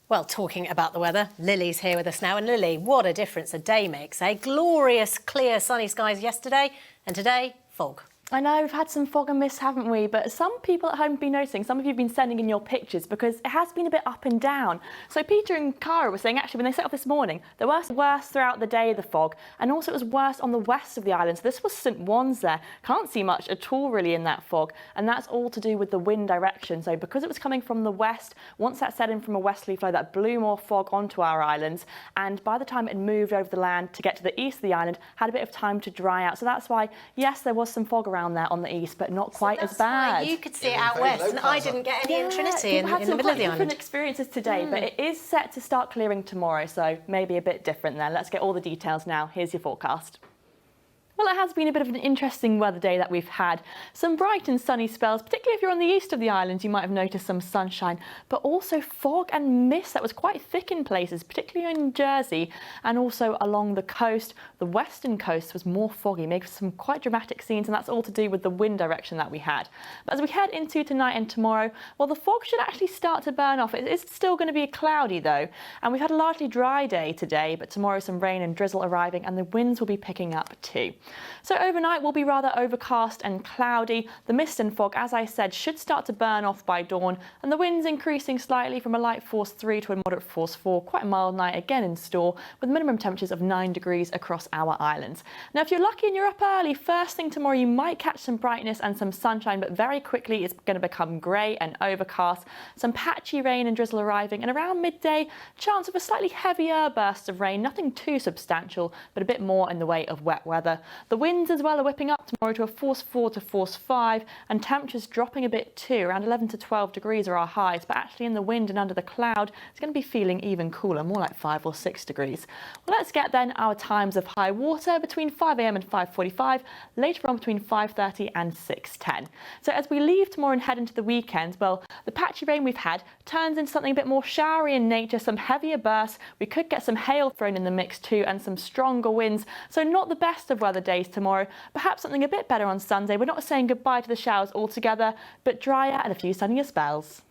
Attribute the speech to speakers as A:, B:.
A: Well, talking about the weather, Lily's here with us now. And Lily, what a difference a day makes, eh? Glorious, clear, sunny skies yesterday, and today, fog.
B: I know, we've had some fog and mist, haven't we? But some people at home have been noticing, some of you have been sending in your pictures because it has been a bit up and down. So Peter and Cara were saying actually when they set off this morning, there was worse throughout the day, the fog, and also it was worse on the west of the island. So this was St Wan's there. Can't see much at all really in that fog, and that's all to do with the wind direction. So because it was coming from the west, once that set in from a westerly flow, that blew more fog onto our islands, and by the time it moved over the land to get to the east of the island, had a bit of time to dry out. So that's why, yes, there was some fog around there on the east, but not quite as bad.
A: Why you could see it out west, and I didn't get any in Trinity in the middle of the island.
B: Different experiences today, but it is set to start clearing tomorrow, so maybe a bit different then. Let's get all the details now. Here's your forecast. Well, it has been a bit of an interesting weather day that we've had. Some bright and sunny spells, particularly if you're on the east of the island, you might have noticed some sunshine, but also fog and mist that was quite thick in places, particularly in Jersey and also along the coast. The western coast was more foggy, making some quite dramatic scenes, and that's all to do with the wind direction that we had. But as we head into tonight and tomorrow, well, the fog should actually start to burn off. It is still going to be cloudy though, and we've had a largely dry day today, but tomorrow some rain and drizzle arriving, and the winds will be picking up too. So overnight will be rather overcast and cloudy. The mist and fog, as I said, should start to burn off by dawn, and the winds increasing slightly from a light force 3 to a moderate force 4. Quite a mild night again in store, with minimum temperatures of 9 degrees across our islands. Now, if you're lucky and you're up early, first thing tomorrow you might catch some brightness and some sunshine, but very quickly it's going to become grey and overcast. Some patchy rain and drizzle arriving, and around midday, chance of a slightly heavier burst of rain. Nothing too substantial, but a bit more in the way of wet weather. The winds as well are whipping up tomorrow to a force 4 to force 5, and temperatures dropping a bit too. Around 11 to 12 degrees are our highs, but actually in the wind and under the cloud, it's going to be feeling even cooler, more like 5 or 6 degrees. Well, let's get then our times of high water between 5 a.m. and 5:45, later on between 5:30 and 6:10. So as we leave tomorrow and head into the weekend, well, the patchy rain we've had turns into something a bit more showery in nature, some heavier bursts. We could get some hail thrown in the mix too, and some stronger winds. So not the best of weather days tomorrow. Perhaps something a bit better on Sunday. We're not saying goodbye to the showers altogether, but drier and a few sunnier spells.